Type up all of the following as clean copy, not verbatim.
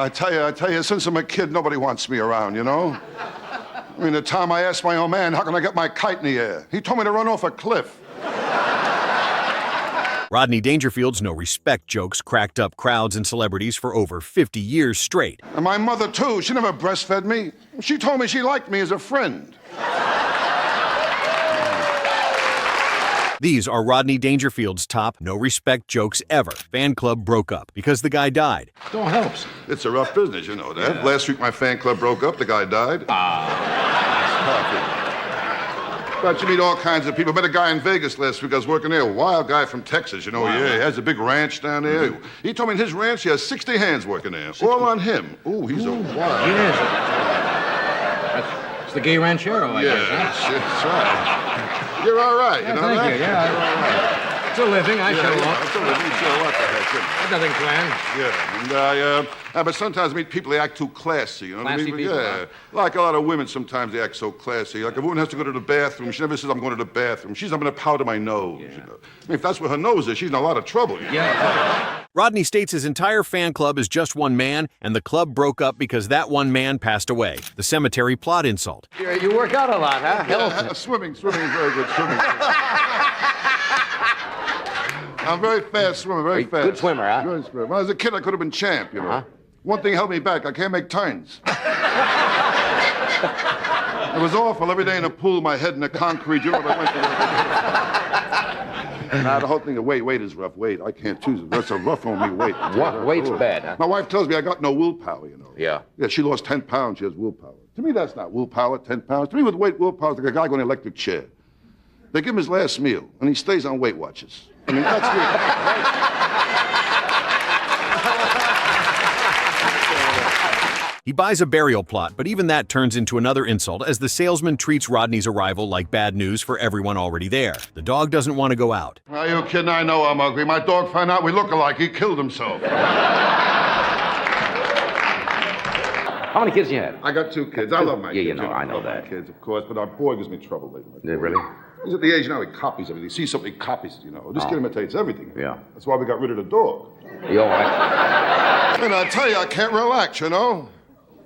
I tell you, since I'm a kid, nobody wants me around, you know? I mean, the time I asked my old man, how can I get my kite in the air? He told me to run off a cliff. Rodney Dangerfield's no-respect jokes cracked up crowds and celebrities for over 50 years straight. And my mother, too, she never breastfed me. She told me she liked me as a friend. These are Rodney Dangerfield's top no-respect jokes ever. Fan club broke up because the guy died. It all helps. It's a rough business, you know that. Yeah. Last week, my fan club broke up. The guy died. But you meet all kinds of people. I met a guy in Vegas last week. I was working there. A wild guy from Texas, you know. Wow. Yeah, he has a big ranch down there. Mm-hmm. He told me in his ranch he has 60 hands working there. 60. All on him. Ooh, he's a wild guy. That's the gay ranchero, I guess. Huh? That's right. You're all right, yeah, you know thank that? You. Yeah, you're all right. It's a living, I show up. It's a living, sure, what the heck? I've nothing planned. Yeah, and but sometimes I meet people, they act too classy, you know what I mean? People, yeah, like a lot of women, sometimes they act so classy. Like a woman has to go to the bathroom, she never says, I'm going to the bathroom. She's, I'm going to powder my nose, you know? I mean, if that's where her nose is, she's in a lot of trouble, you know? Yeah. Rodney states his entire fan club is just one man, and the club broke up because that one man passed away. The cemetery plot insult. You work out a lot, huh? Yeah, swimming is very good, swimming. I'm very fast swimmer, very fast. Good swimmer, huh? Good swimmer. When I was a kid, I could have been champ, you know. Huh? One thing held me back, I can't make turns. It was awful. Every day in the pool, my head in the concrete. You know what I went through? Nah, the whole thing of weight is rough. Weight, I can't choose it. That's a rough on me, weight. What? Weight's bad, huh? My wife tells me I got no willpower, you know. Yeah. Yeah, she lost 10 pounds. She has willpower. To me, that's not willpower, 10 pounds. To me, with weight, willpower is like a guy going in an electric chair. They give him his last meal, and he stays on Weight Watchers. I mean, that's me. He buys a burial plot, but even that turns into another insult as the salesman treats Rodney's arrival like bad news for everyone already there. The dog doesn't want to go out. Are you kidding? I know I'm ugly. My dog found out we look alike. He killed himself. How many kids do you have? I got 2 kids. I love my kids. Yeah, you know, I know that. My kids, of course, but our boy gives me trouble lately. Yeah, really? He's at the age now he copies everything. He sees something, he copies it, you know. This kid imitates everything. Yeah. That's why we got rid of the dog. You all right? And I tell you, I can't relax, you know.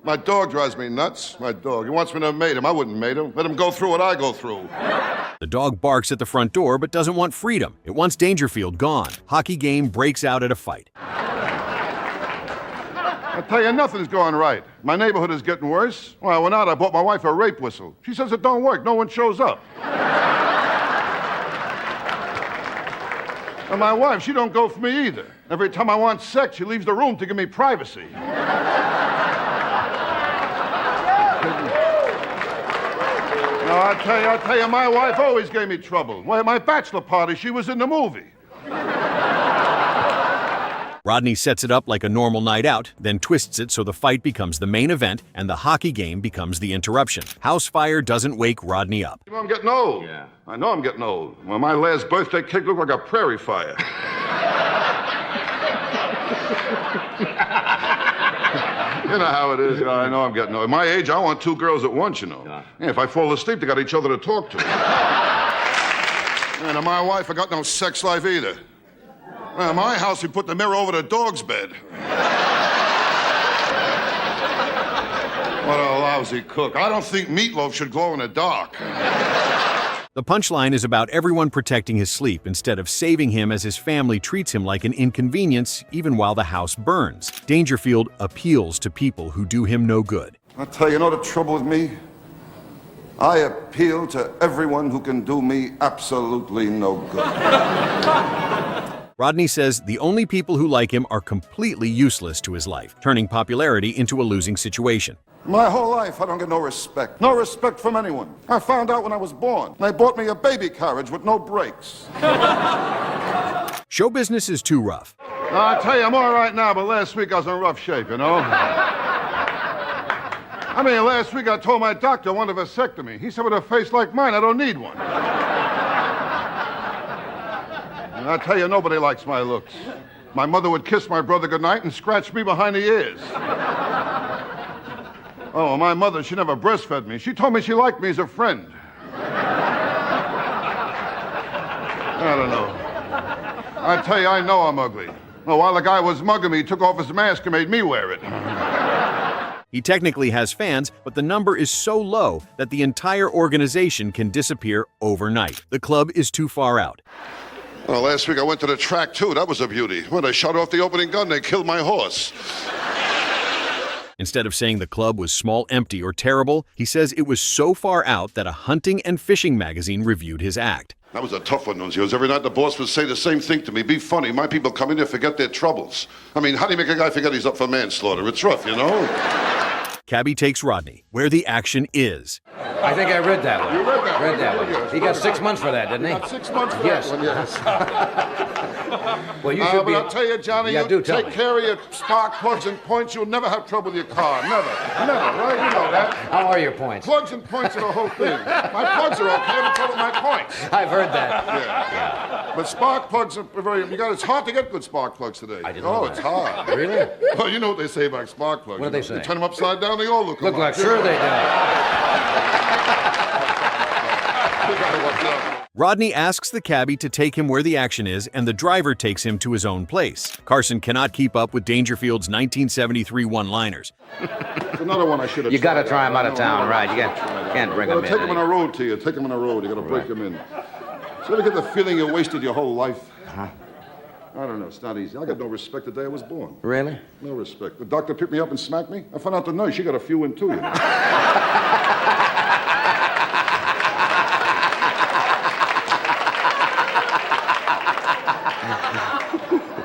My dog drives me nuts. My dog. He wants me to mate him. I wouldn't mate him. Let him go through what I go through. The dog barks at the front door but doesn't want freedom. It wants Dangerfield gone. Hockey game breaks out at a fight. I tell you, nothing's going right. My neighborhood is getting worse. When I went out, I bought my wife a rape whistle. She says it don't work. No one shows up. And my wife, she don't go for me either. Every time I want sex, she leaves the room to give me privacy. No, I tell you, my wife always gave me trouble. Well, at my bachelor party, she was in the movie. Rodney sets it up like a normal night out, then twists it so the fight becomes the main event and the hockey game becomes the interruption. House fire doesn't wake Rodney up. You know I'm getting old. Yeah. I know I'm getting old. Well, my last birthday cake looked like a prairie fire. You know how it is. I know I'm getting old. At my age, I want 2 girls at once, you know. Yeah. Yeah, if I fall asleep, they got each other to talk to. And my wife, I got no sex life either. At my house, we put the mirror over the dog's bed. What a lousy cook. I don't think meatloaf should glow in the dark. The punchline is about everyone protecting his sleep instead of saving him as his family treats him like an inconvenience even while the house burns. Dangerfield appeals to people who do him no good. I tell you, know the trouble with me? I appeal to everyone who can do me absolutely no good. Rodney says the only people who like him are completely useless to his life, turning popularity into a losing situation. My whole life, I don't get no respect. No respect from anyone. I found out when I was born. They bought me a baby carriage with no brakes. Show business is too rough. I tell you, I'm all right now, but last week I was in rough shape, you know? I mean, last week I told my doctor I wanted a vasectomy. He said, with a face like mine, I don't need one. And I tell you, nobody likes my looks. My mother would kiss my brother goodnight and scratch me behind the ears. Oh, my mother, she never breastfed me. She told me she liked me as a friend. I don't know. I tell you, I know I'm ugly. Oh, while the guy was mugging me, he took off his mask and made me wear it. He technically has fans, but the number is so low that the entire organization can disappear overnight. The club is too far out. Well, last week I went to the track, too. That was a beauty. When they shot off the opening gun, they killed my horse. Instead of saying the club was small, empty, or terrible, he says it was so far out that a hunting and fishing magazine reviewed his act. That was a tough one, Nunzios. Every night the boss would say the same thing to me. Be funny. My people come in here, forget their troubles. I mean, how do you make a guy forget he's up for manslaughter? It's rough, you know? Cabbie takes Rodney, where the action is. I think I read that one. You read that? Read that one. Yes. He got 6 months for that, didn't he? Got 6 months for Yes. that one, yes. Well, you should But I'll tell you, Johnny, Yeah, you do tell take me. care of your spark plugs and points, you'll never have trouble with your car. Never. Never, right? You know that. How are your points? Plugs and points are the whole thing. My plugs are okay, I'm in trouble with my points. I've heard that. Yeah. But spark plugs are very, it's hard to get good spark plugs today. I didn't know it's that. hard. Really? Well, you know what they say about spark plugs. What do they You say? turn them upside down, they all look Look like, sure they do. Rodney asks the cabbie to take him where the action is, and the driver takes him to his own place. Carson cannot keep up with Dangerfield's 1973 one-liners. It's another one I should have You got to tried. try him out of No, town, no, right? no, You no, can't bring You him gotta take in. them on a road to you. Take them on a road. You gotta break them in. So you ever get the feeling you wasted your whole life? Huh? I don't know. It's not easy. I got no respect the day I was born. Really? No respect. The doctor picked me up and smacked me. I found out the nurse, she got a few in too, you know.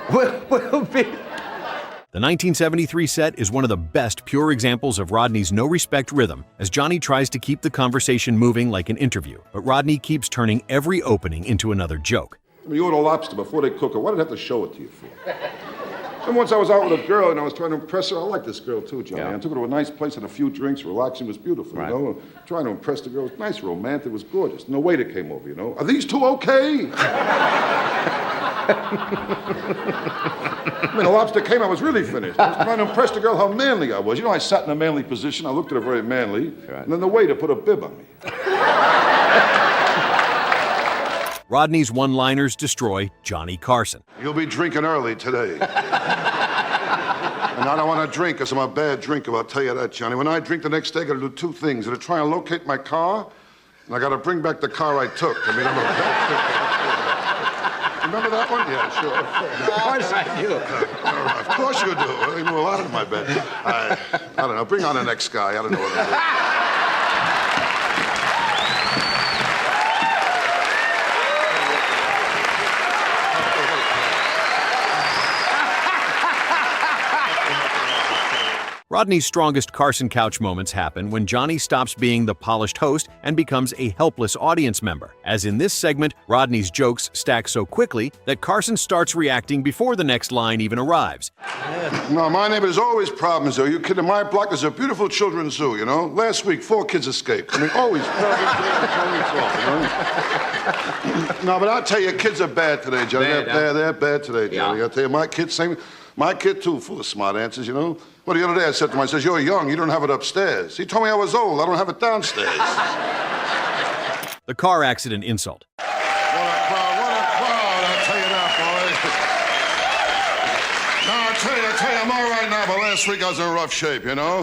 Will be. The 1973 set is one of the best pure examples of Rodney's no-respect rhythm, as Johnny tries to keep the conversation moving like an interview, but Rodney keeps turning every opening into another joke. I mean, you order lobster before they cook it. Why did I have to show it to you for? And once I was out with a girl and I was trying to impress her. I like this girl too, Johnny. Yeah. I took her to a nice place, had a few drinks, relaxing, was beautiful, Right. you know. Trying to impress the girl. It was nice, romantic, it was gorgeous. No waiter came over, you know. Are these two okay? I mean, the lobster came, I was really finished. I was trying to impress the girl how manly I was. You know, I sat in a manly position. I looked at her very manly. Right. And then the waiter put a bib on me. Rodney's one-liners destroy Johnny Carson. You'll be drinking early today. And I don't want to drink because I'm a bad drinker, I'll tell you that, Johnny. When I drink the next day, I got to do two things. I got to try and locate my car, and I got to bring back the car I took. I mean, I'm a bad drinker. Remember that one? Yeah, sure. Of course I do. Of course you do. I knew a lot of them, I bet. I don't know. Bring on the next guy. I don't know what to do. Rodney's strongest Carson couch moments happen when Johnny stops being the polished host and becomes a helpless audience member. As in this segment, Rodney's jokes stack so quickly that Carson starts reacting before the next line even arrives. No, my neighbor, there's always problems, though. You kid, in my block, there's a beautiful children's zoo, you know? Last week, 4 kids escaped. I mean, always problems. No, but I'll tell you, kids are bad today, Johnny. Bad, huh? They're bad today, Johnny. Yeah. I'll tell you, my kid, same. My kid, too, full of smart answers, you know? Well, the other day I said to him, I says, you're young, you don't have it upstairs. He told me I was old, I don't have it downstairs. The car accident insult. What a crowd, I'll tell you that, boy. No, I'll tell you, I'm all right now, but last week I was in rough shape, you know?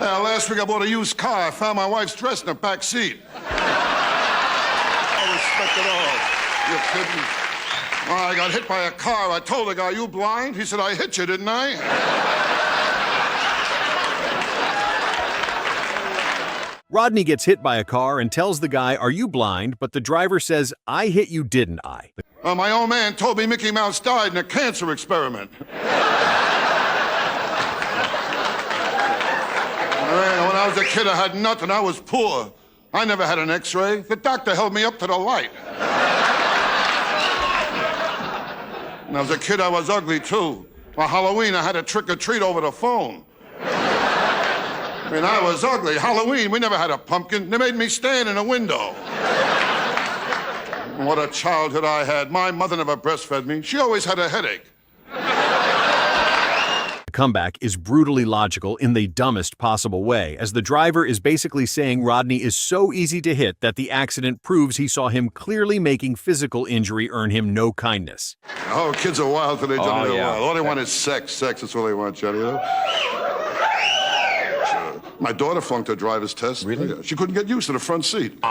Yeah, last week I bought a used car. I found my wife's dress in the back seat. I respect it all. You're kidding? Well, I got hit by a car. I told the guy, you blind? He said, I hit you, didn't I? Rodney gets hit by a car and tells the guy, "Are you blind?" But the driver says, "I hit you, didn't I?" My old man told me Mickey Mouse died in a cancer experiment. When I was a kid, I had nothing. I was poor. I never had an x-ray. The doctor held me up to the light. When I was a kid, I was ugly, too. On Halloween, I had a trick-or-treat over the phone. I mean, I was ugly. Halloween, we never had a pumpkin. They made me stand in a window. What a childhood I had. My mother never breastfed me. She always had a headache. The comeback is brutally logical in the dumbest possible way, as the driver is basically saying Rodney is so easy to hit that the accident proves he saw him clearly making physical injury earn him no kindness. Oh, kids are wild today, Johnny. Oh, They're yeah. wild. All they want is sex. Sex, that's all they want, Johnny. You know? My daughter flunked her driver's test. Really? Yeah, she couldn't get used to the front seat. Kids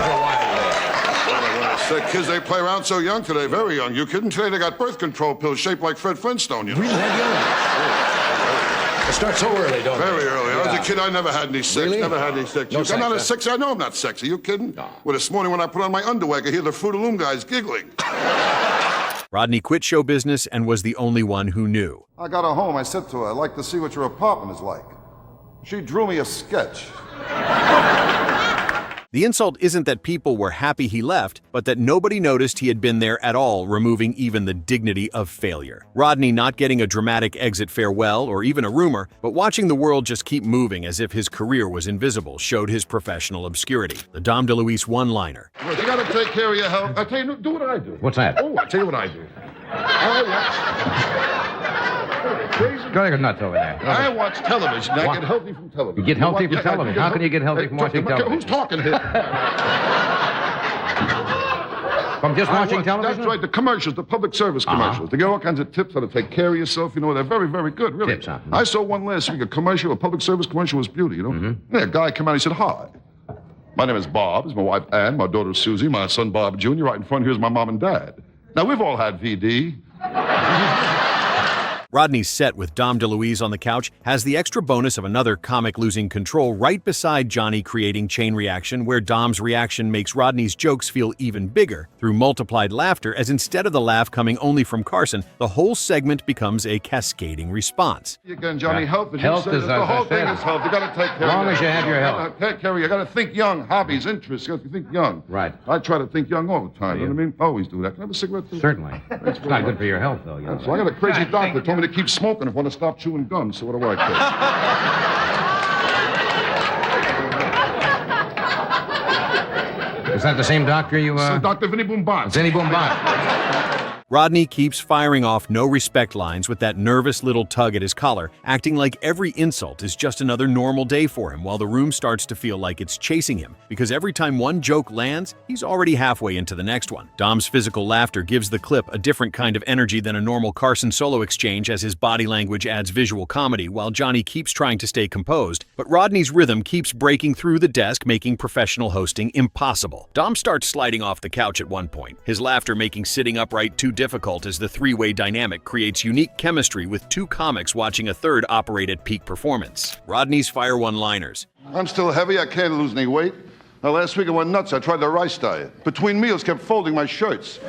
are wild. Say, kids, they play around so young today, very young. You kidding? Today they got birth control pills shaped like Fred Flintstone, you know? Really that young? They start so early, don't they? Very early. I was a kid, I never had any sex. Really? Never had any sex. No I'm sex, not huh? as sexy. I know I'm not sexy. You kidding? No. Well, this morning when I put on my underwear, I could hear the Fruit of Loom guys giggling. Rodney quit show business and was the only one who knew. I got her home. I said to her, I'd like to see what your apartment is like. She drew me a sketch. The insult isn't that people were happy he left, but that nobody noticed he had been there at all, removing even the dignity of failure. Rodney not getting a dramatic exit farewell or even a rumor, but watching the world just keep moving as if his career was invisible showed his professional obscurity. The Dom DeLuise One-Liner. Look, you gotta take care of your health. I tell you, do what I do. What's that? Oh, I tell you what I do. Go ahead, nuts over there. I watch television. I What? get healthy from television. You get healthy What? from television? How can you get healthy from watching television? Who's talking here? From just watching television? That's right, the commercials, the public service commercials. They get all kinds of tips how to take care of yourself. You know, they're very, very good, really. Tips, huh? I saw one last week, a commercial, a public service commercial was beauty, you know? Yeah, a guy came out, he said, hi. My name is Bob. This is my wife, Ann, my daughter, Susie, my son, Bob Jr. Right in front here's my mom and dad. Now, we've all had VD. Rodney's set with Dom DeLuise on the couch has the extra bonus of another comic losing control right beside Johnny creating chain reaction, where Dom's reaction makes Rodney's jokes feel even bigger through multiplied laughter, as instead of the laugh coming only from Carson, the whole segment becomes a cascading response. Again, Johnny, health is Health is, the whole as I thing said, is health. You got to take care as long of as you have your health. You gotta take care of you. got to think young, hobbies, interests. You got to think young. Right. I try to think young all the time. You know what I mean? Always do that. Can I have a cigarette, too? Certainly. It's not good for your health, though. So I got a crazy doctor who told me to keep smoking if I want to stop chewing gum. So what do I care? Is that the same doctor you, So Dr. Vinny Boombat. Zenny Boombot? Rodney keeps firing off no respect lines with that nervous little tug at his collar, acting like every insult is just another normal day for him, while the room starts to feel like it's chasing him, because every time one joke lands, he's already halfway into the next one. Dom's physical laughter gives the clip a different kind of energy than a normal Carson solo exchange, as his body language adds visual comedy, while Johnny keeps trying to stay composed, but Rodney's rhythm keeps breaking through the desk, making professional hosting impossible. Dom starts sliding off the couch at one point, his laughter making sitting upright too difficult, as the three-way dynamic creates unique chemistry with two comics watching a third operate at peak performance. Rodney's fire one-liners. I'm still heavy. I can't lose any weight. Now, last week I went nuts. I tried the rice diet. Between meals, kept folding my shirts.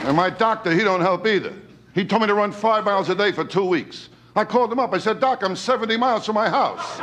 And my doctor, he don't help either. He told me to run 5 miles a day for 2 weeks. I called him up. I said, Doc, I'm 70 miles from my house.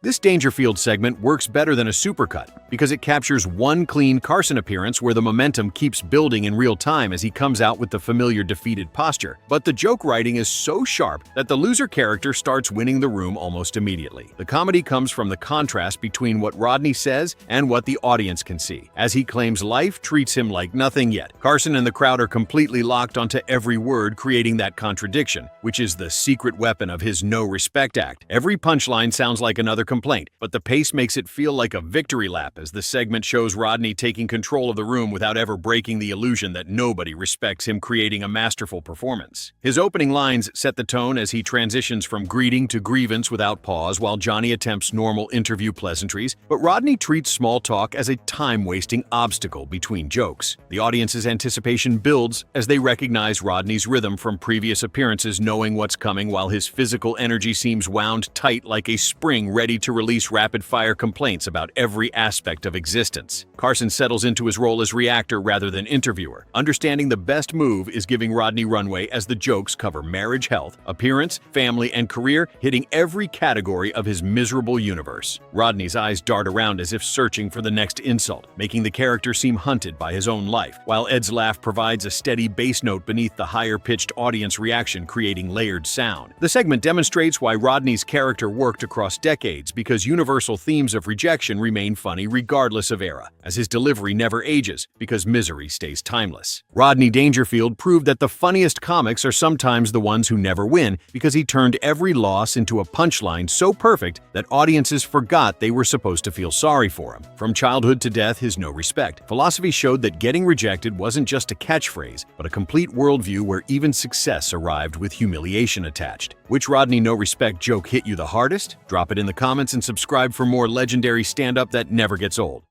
This Dangerfield segment works better than a supercut because it captures one clean Carson appearance where the momentum keeps building in real time as he comes out with the familiar defeated posture. But the joke writing is so sharp that the loser character starts winning the room almost immediately. The comedy comes from the contrast between what Rodney says and what the audience can see, as he claims life treats him like nothing yet. Carson and the crowd are completely locked onto every word, creating that contradiction, which is the secret weapon of his no respect act. Every punchline sounds like another complaint, but the pace makes it feel like a victory lap as the segment shows Rodney taking control of the room without ever breaking the illusion that nobody respects him, creating a masterful performance. His opening lines set the tone as he transitions from greeting to grievance without pause, while Johnny attempts normal interview pleasantries, but Rodney treats small talk as a time-wasting obstacle between jokes. The audience's anticipation builds as they recognize Rodney's rhythm from previous appearances, knowing what's coming, while his physical energy seems wound tight like a spring ready to release rapid-fire complaints about every aspect of existence. Carson settles into his role as reactor rather than interviewer, understanding the best move is giving Rodney runway as the jokes cover marriage, health, appearance, family, and career, hitting every category of his miserable universe. Rodney's eyes dart around as if searching for the next insult, making the character seem hunted by his own life, while Ed's laugh provides a steady bass note beneath the higher-pitched audience reaction, creating layered sound. The segment demonstrates why Rodney's character worked across decades, because universal themes of rejection remain funny regardless of era, as his delivery never ages because misery stays timeless. Rodney Dangerfield proved that the funniest comics are sometimes the ones who never win because he turned every loss into a punchline so perfect that audiences forgot they were supposed to feel sorry for him. From childhood to death, his no respect philosophy showed that getting rejected wasn't just a catchphrase, but a complete worldview where even success arrived with humiliation attached. Which Rodney no respect joke hit you the hardest? Drop it in the comments and subscribe for more legendary stand-up that never gets old.